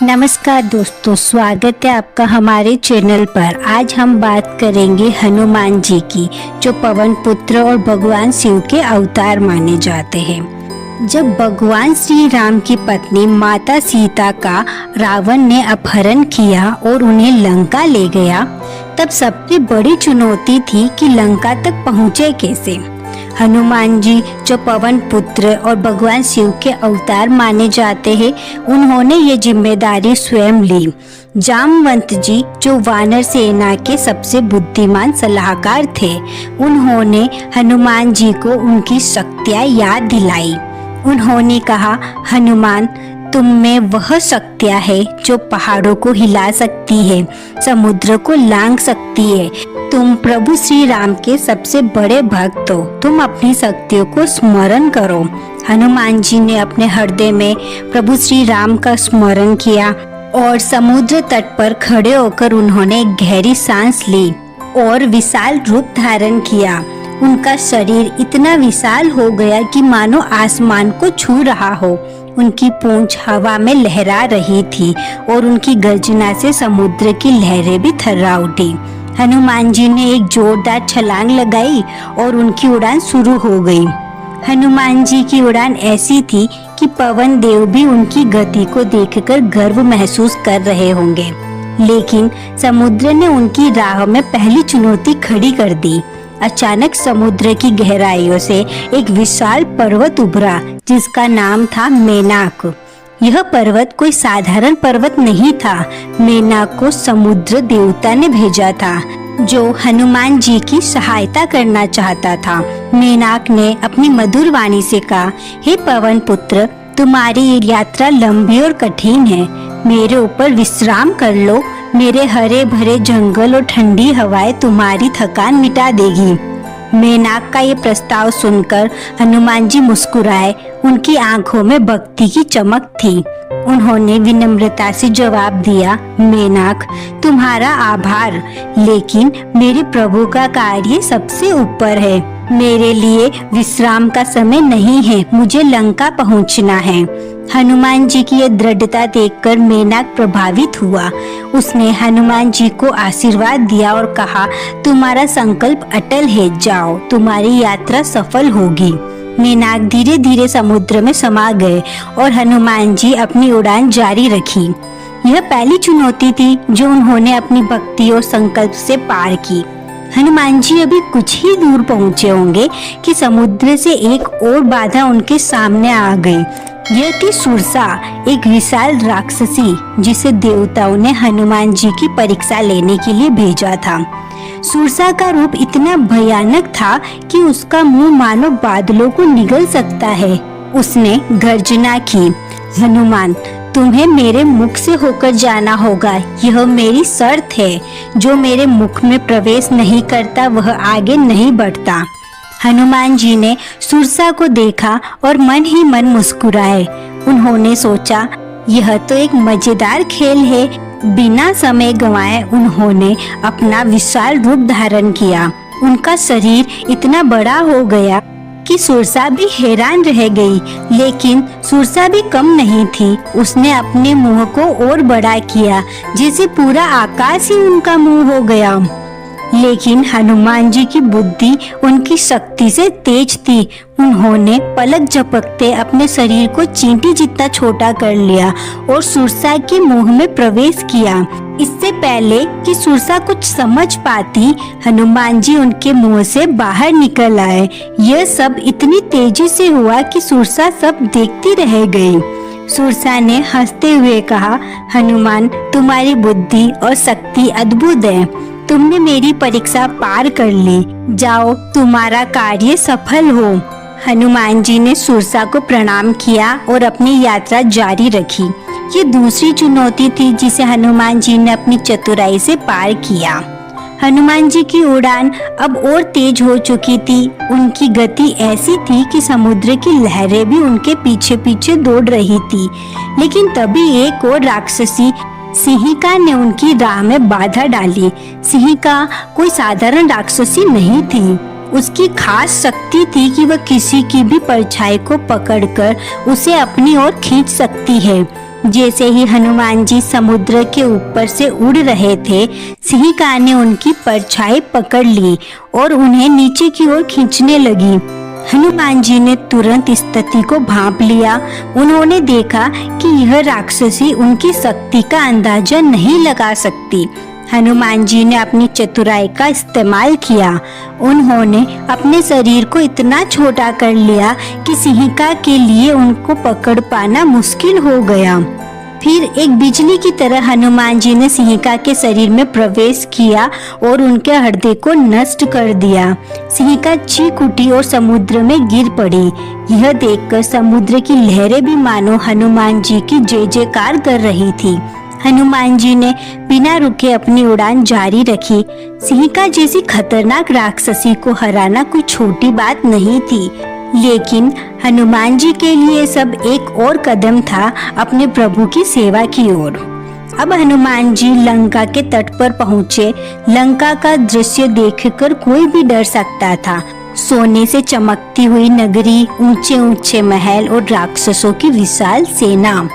नमस्कार दोस्तों, स्वागत है आपका हमारे चैनल पर। आज हम बात करेंगे हनुमान जी की, जो पवन पुत्र और भगवान शिव के अवतार माने जाते हैं। जब भगवान श्री राम की पत्नी माता सीता का रावण ने अपहरण किया और उन्हें लंका ले गया, तब सबसे बड़ी चुनौती थी कि लंका तक पहुँचे कैसे। हनुमान जी, जो पवन पुत्र और भगवान शिव के अवतार माने जाते हैं, उन्होंने ये जिम्मेदारी स्वयं ली। जामवंत जी, जो वानर सेना के सबसे बुद्धिमान सलाहकार थे, उन्होंने हनुमान जी को उनकी शक्तियाँ याद दिलाई। उन्होंने कहा, हनुमान, तुम में वह शक्तियाँ है जो पहाड़ों को हिला सकती है, समुद्र को लांघ सकती है। तुम प्रभु श्री राम के सबसे बड़े भक्त हो, तुम अपनी शक्तियों को स्मरण करो। हनुमान जी ने अपने हृदय में प्रभु श्री राम का स्मरण किया और समुद्र तट पर खड़े होकर उन्होंने गहरी सांस ली और विशाल रूप धारण किया। उनका शरीर इतना विशाल हो गया कि मानो आसमान को छू रहा हो। उनकी पूंछ हवा में लहरा रही थी और उनकी गर्जना से समुद्र की लहरें भी थर्रा उठी। हनुमान जी ने एक जोरदार छलांग लगाई और उनकी उड़ान शुरू हो गई। हनुमान जी की उड़ान ऐसी थी कि पवन देव भी उनकी गति को देखकर गर्व महसूस कर रहे होंगे। लेकिन समुद्र ने उनकी राह में पहली चुनौती खड़ी कर दी। अचानक समुद्र की गहराइयों से एक विशाल पर्वत उभरा, जिसका नाम था मेनाक। यह पर्वत कोई साधारण पर्वत नहीं था। मेनाक को समुद्र देवता ने भेजा था, जो हनुमान जी की सहायता करना चाहता था। मेनाक ने अपनी मधुर वाणी से कहा, हे पवन पुत्र, तुम्हारी ये यात्रा लंबी और कठिन है। मेरे ऊपर विश्राम कर लो। मेरे हरे भरे जंगल और ठंडी हवाएं तुम्हारी थकान मिटा देगी। मेनाक का ये प्रस्ताव सुनकर हनुमान जी मुस्कुराए। उनकी आंखों में भक्ति की चमक थी। उन्होंने विनम्रता से जवाब दिया, मेनाक, तुम्हारा आभार, लेकिन मेरे प्रभु का कार्य सबसे ऊपर है। मेरे लिए विश्राम का समय नहीं है, मुझे लंका पहुंचना है। हनुमान जी की यह दृढ़ता देखकर मेनाक प्रभावित हुआ। उसने हनुमान जी को आशीर्वाद दिया और कहा, तुम्हारा संकल्प अटल है, जाओ, तुम्हारी यात्रा सफल होगी। मेनाक धीरे धीरे समुद्र में समा गए और हनुमान जी अपनी उड़ान जारी रखी। यह पहली चुनौती थी जो उन्होंने अपनी भक्ति और संकल्प से पार की। हनुमान जी अभी कुछ ही दूर पहुंचे होंगे कि समुद्र से एक और बाधा उनके सामने आ गई। यह थी सुरसा, एक विशाल राक्षसी, जिसे देवताओं ने हनुमान जी की परीक्षा लेने के लिए भेजा था। सुरसा का रूप इतना भयानक था कि उसका मुंह मानो बादलों को निगल सकता है। उसने गर्जना की, हनुमान, तुम्हें मेरे मुख से होकर जाना होगा। यह मेरी शर्त है। जो मेरे मुख में प्रवेश नहीं करता वह आगे नहीं बढ़ता। हनुमान जी ने सुरसा को देखा और मन ही मन मुस्कुराए। उन्होंने सोचा, यह तो एक मजेदार खेल है। बिना समय गंवाए उन्होंने अपना विशाल रूप धारण किया। उनका शरीर इतना बड़ा हो गया कि सुरसा भी हैरान रह गई। लेकिन सुरसा भी कम नहीं थी। उसने अपने मुंह को और बड़ा किया, जैसे पूरा आकाश ही उनका मुंह हो गया। लेकिन हनुमान जी की बुद्धि उनकी शक्ति से तेज थी। उन्होंने पलक झपकते अपने शरीर को चींटी जितना छोटा कर लिया और सुरसा के मुंह में प्रवेश किया। इससे पहले कि सुरसा कुछ समझ पाती, हनुमान जी उनके मुंह से बाहर निकल आए। यह सब इतनी तेजी से हुआ कि सुरसा सब देखती रह गई। सुरसा ने हंसते हुए कहा, हनुमान, तुम्हारी बुद्धि और शक्ति अद्भुत है। तुमने मेरी परीक्षा पार कर ली। जाओ, तुम्हारा कार्य सफल हो। हनुमान जी ने सुरसा को प्रणाम किया और अपनी यात्रा जारी रखी। ये दूसरी चुनौती थी जिसे हनुमान जी ने अपनी चतुराई से पार किया। हनुमान जी की उड़ान अब और तेज हो चुकी थी। उनकी गति ऐसी थी कि समुद्र की लहरें भी उनके पीछे पीछे दौड़ रही थी। लेकिन तभी एक और राक्षसी सिंहिका ने उनकी राह में बाधा डाली। सिंहिका कोई साधारण राक्षसी नहीं थी। उसकी खास शक्ति थी कि वह किसी की भी परछाई को पकड़कर उसे अपनी ओर खींच सकती है। जैसे ही हनुमान जी समुद्र के ऊपर से उड़ रहे थे, सिंहिका ने उनकी परछाई पकड़ ली और उन्हें नीचे की ओर खींचने लगी। हनुमान जी ने तुरंत स्थिति को भांप लिया। उन्होंने देखा कि यह राक्षसी उनकी शक्ति का अंदाजा नहीं लगा सकती। हनुमान जी ने अपनी चतुराई का इस्तेमाल किया। उन्होंने अपने शरीर को इतना छोटा कर लिया कि सिंहिका के लिए उनको पकड़ पाना मुश्किल हो गया। फिर एक बिजली की तरह हनुमान जी ने सिंहिका के शरीर में प्रवेश किया और उनके हृदय को नष्ट कर दिया। सिंहिका चीख उठी और समुद्र में गिर पड़ी। यह देखकर समुद्र की लहरें भी मानो हनुमान जी की जय जयकार कर रही थी। हनुमान जी ने बिना रुके अपनी उड़ान जारी रखी। सिंहिका जैसी खतरनाक राक्षसी को हराना कोई छोटी बात नहीं थी, लेकिन हनुमान जी के लिए सब एक और कदम था अपने प्रभु की सेवा की ओर। अब हनुमान जी लंका के तट पर पहुँचे। लंका का दृश्य देखकर कोई भी डर सकता था। सोने से चमकती हुई नगरी, ऊंचे ऊंचे महल और राक्षसों की विशाल सेना।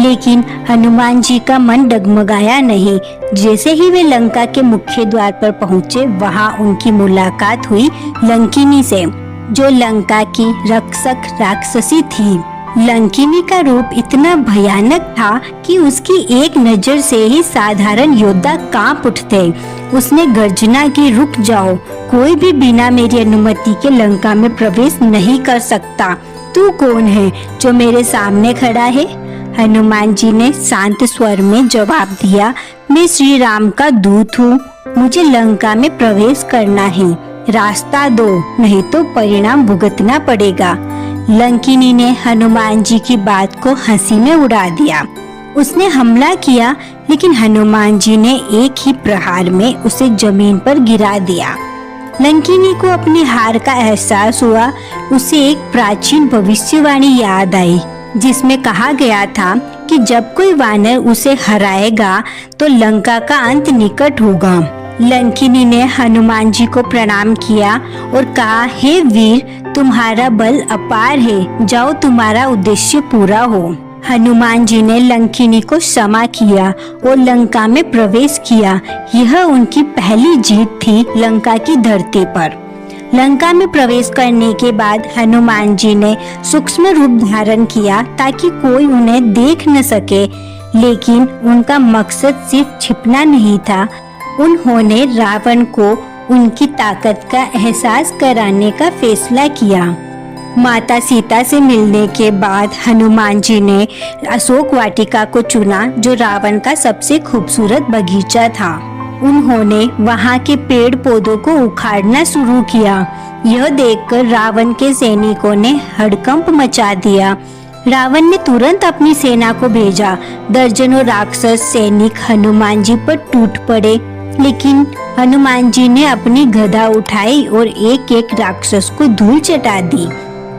लेकिन हनुमान जी का मन डगमगाया नहीं। जैसे ही वे लंका के मुख्य द्वार पर पहुँचे, वहाँ उनकी मुलाकात हुई लंकिनी से, जो लंका की रक्षक राक्षसी थी। लंकिनी का रूप इतना भयानक था कि उसकी एक नजर से ही साधारण योद्धा कांप उठते। उसने गर्जना की, रुक जाओ, कोई भी बिना मेरी अनुमति के लंका में प्रवेश नहीं कर सकता। तू कौन है जो मेरे सामने खड़ा है? हनुमान जी ने शांत स्वर में जवाब दिया, मैं श्री राम का दूत हूँ। मुझे लंका में प्रवेश करना है। रास्ता दो, नहीं तो परिणाम भुगतना पड़ेगा। लंकिनी ने हनुमान जी की बात को हंसी में उड़ा दिया। उसने हमला किया, लेकिन हनुमान जी ने एक ही प्रहार में उसे जमीन पर गिरा दिया। लंकिनी को अपनी हार का एहसास हुआ। उसे एक प्राचीन भविष्यवाणी याद आई, जिसमें कहा गया था कि जब कोई वानर उसे हराएगा तो लंका का अंत निकट होगा। लंकिनी ने हनुमान जी को प्रणाम किया और कहा, हे वीर, तुम्हारा बल अपार है, जाओ तुम्हारा उद्देश्य पूरा हो। हनुमान जी ने लंकिनी को क्षमा किया और लंका में प्रवेश किया। यह उनकी पहली जीत थी लंका की धरती पर। लंका में प्रवेश करने के बाद हनुमान जी ने सूक्ष्म रूप धारण किया ताकि कोई उन्हें देख न सके, लेकिन उनका मकसद सिर्फ छिपना नहीं था। उन्होंने रावण को उनकी ताकत का एहसास कराने का फैसला किया। माता सीता से मिलने के बाद हनुमान जी ने अशोक वाटिका को चुना, जो रावण का सबसे खूबसूरत बगीचा था। उन्होंने वहाँ के पेड़ पौधों को उखाड़ना शुरू किया। यह देखकर रावण के सैनिकों ने हड़कंप मचा दिया। रावण ने तुरंत अपनी सेना को भेजा। दर्जनों राक्षस सैनिक हनुमान जी पर टूट पड़े, लेकिन हनुमान जी ने अपनी गदा उठाई और एक एक राक्षस को धूल चटा दी।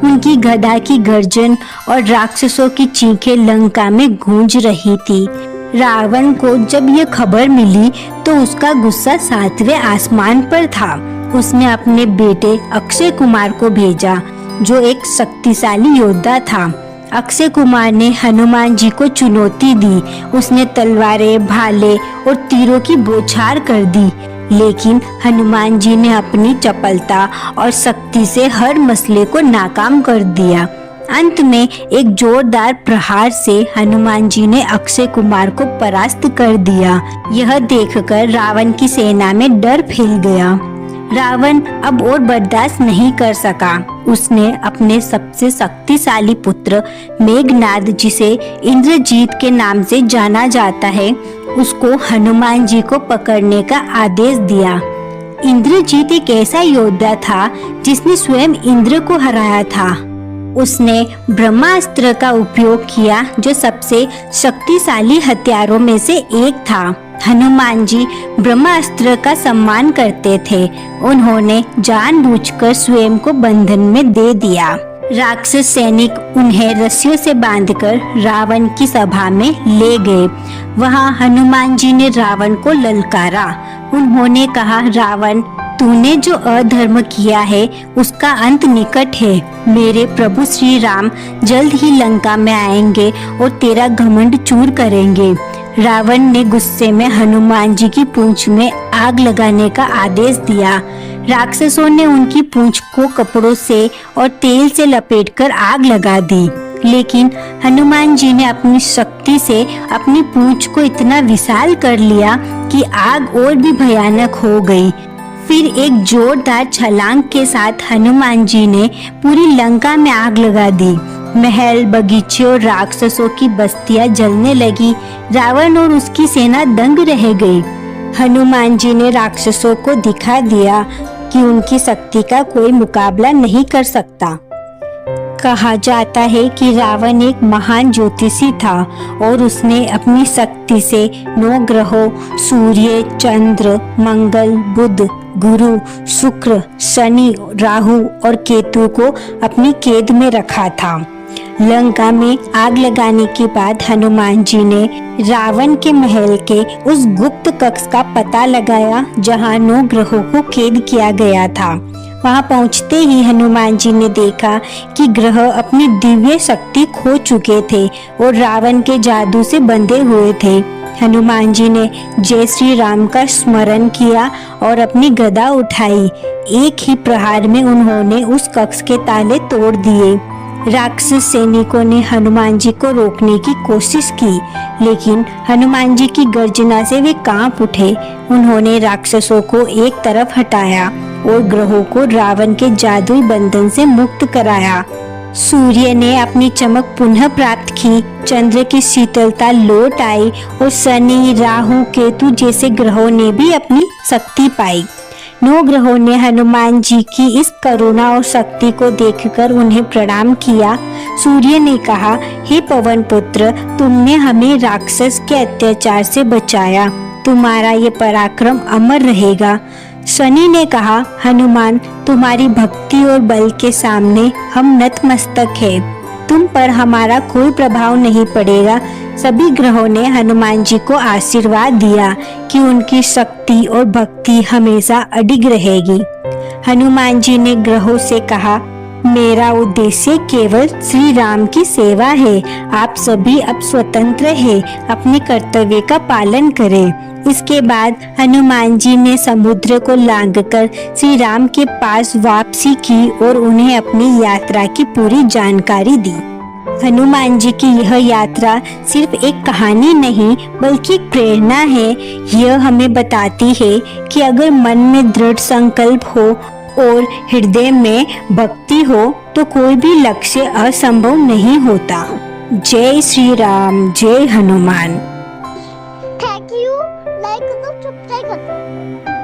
उनकी गदा की गर्जन और राक्षसों की चीखें लंका में गूंज रही थी। रावण को जब यह खबर मिली तो उसका गुस्सा 7वें आसमान पर था। उसने अपने बेटे अक्षय कुमार को भेजा, जो एक शक्तिशाली योद्धा था। अक्षय कुमार ने हनुमान जी को चुनौती दी। उसने तलवारें, भाले और तीरों की बौछार कर दी, लेकिन हनुमान जी ने अपनी चपलता और शक्ति से हर मसले को नाकाम कर दिया। अंत में एक जोरदार प्रहार से हनुमान जी ने अक्षय कुमार को परास्त कर दिया। यह देखकर रावण की सेना में डर फैल गया। रावण अब और बर्दाश्त नहीं कर सका। उसने अपने सबसे शक्तिशाली पुत्र मेघनाद, जिसे इंद्रजीत के नाम से जाना जाता है, उसको हनुमान जी को पकड़ने का आदेश दिया। इंद्रजीत एक ऐसा योद्धा था जिसने स्वयं इंद्र को हराया था। उसने ब्रह्मास्त्र का उपयोग किया, जो सबसे शक्तिशाली हथियारों में से एक था। हनुमान जी ब्रह्मास्त्र का सम्मान करते थे। उन्होंने जानबूझकर स्वयं को बंधन में दे दिया। राक्षस सैनिक उन्हें रस्सियों से बांधकर रावण की सभा में ले गए। वहां हनुमान जी ने रावण को ललकारा। उन्होंने कहा, रावण, तूने जो अधर्म किया है उसका अंत निकट है। मेरे प्रभु श्री राम जल्द ही लंका में आएंगे और तेरा घमंड चूर करेंगे। रावण ने गुस्से में हनुमान जी की पूंछ में आग लगाने का आदेश दिया। राक्षसों ने उनकी पूंछ को कपड़ों से और तेल से लपेटकर आग लगा दी, लेकिन हनुमान जी ने अपनी शक्ति से अपनी पूंछ को इतना विशाल कर लिया कि आग और भी भयानक हो गई। फिर एक जोरदार छलांग के साथ हनुमान जी ने पूरी लंका में आग लगा दी। महल, बगीचे और राक्षसों की बस्तियां जलने लगी। रावण और उसकी सेना दंग रह गई। हनुमान जी ने राक्षसों को दिखा दिया कि उनकी शक्ति का कोई मुकाबला नहीं कर सकता। कहा जाता है कि रावण एक महान ज्योतिषी था और उसने अपनी शक्ति से 9 ग्रहों सूर्य, चंद्र, मंगल, बुध, गुरु, शुक्र, शनि, राहु और केतु को अपनी कैद में रखा था। लंका में आग लगाने के बाद हनुमान जी ने रावण के महल के उस गुप्त कक्ष का पता लगाया जहां 9 ग्रहों को कैद किया गया था। वहां पहुंचते ही हनुमान जी ने देखा कि ग्रह अपनी दिव्य शक्ति खो चुके थे और रावण के जादू से बंधे हुए थे। हनुमान जी ने जय श्री राम का स्मरण किया और अपनी गदा उठाई। एक ही प्रहार में उन्होंने उस कक्ष के ताले तोड़ दिए। राक्षस सैनिकों ने हनुमान जी को रोकने की कोशिश की, लेकिन हनुमान जी की गर्जना से वे कांप उठे। उन्होंने राक्षसों को एक तरफ हटाया और ग्रहों को रावण के जादुई बंधन से मुक्त कराया। सूर्य ने अपनी चमक पुनः प्राप्त की, चंद्र की शीतलता लौट आई और शनि, राहु, केतु जैसे ग्रहों ने भी अपनी शक्ति पाई। 9 ग्रहों ने हनुमान जी की इस करुणा और शक्ति को देखकर उन्हें प्रणाम किया। सूर्य ने कहा, हे पवन पुत्र, तुमने हमें राक्षस के अत्याचार से बचाया। तुम्हारा ये पराक्रम अमर रहेगा। शनि ने कहा, हनुमान, तुम्हारी भक्ति और बल के सामने हम नतमस्तक हैं। तुम पर हमारा कोई प्रभाव नहीं पड़ेगा। सभी ग्रहों ने हनुमान जी को आशीर्वाद दिया कि उनकी शक्ति और भक्ति हमेशा अडिग रहेगी। हनुमान जी ने ग्रहों से कहा, मेरा उद्देश्य केवल श्री राम की सेवा है। आप सभी अब स्वतंत्र हैं, अपने कर्तव्य का पालन करें। इसके बाद हनुमान जी ने समुद्र को लांघकर श्री राम के पास वापसी की और उन्हें अपनी यात्रा की पूरी जानकारी दी। हनुमान जी की यह यात्रा सिर्फ एक कहानी नहीं बल्कि एक प्रेरणा है। यह हमें बताती है कि अगर मन में दृढ़ संकल्प हो और हृदय में भक्ति हो तो कोई भी लक्ष्य असंभव नहीं होता। जय श्री राम, जय हनुमान। Thank you. लाइक करो, सब्सक्राइब करो।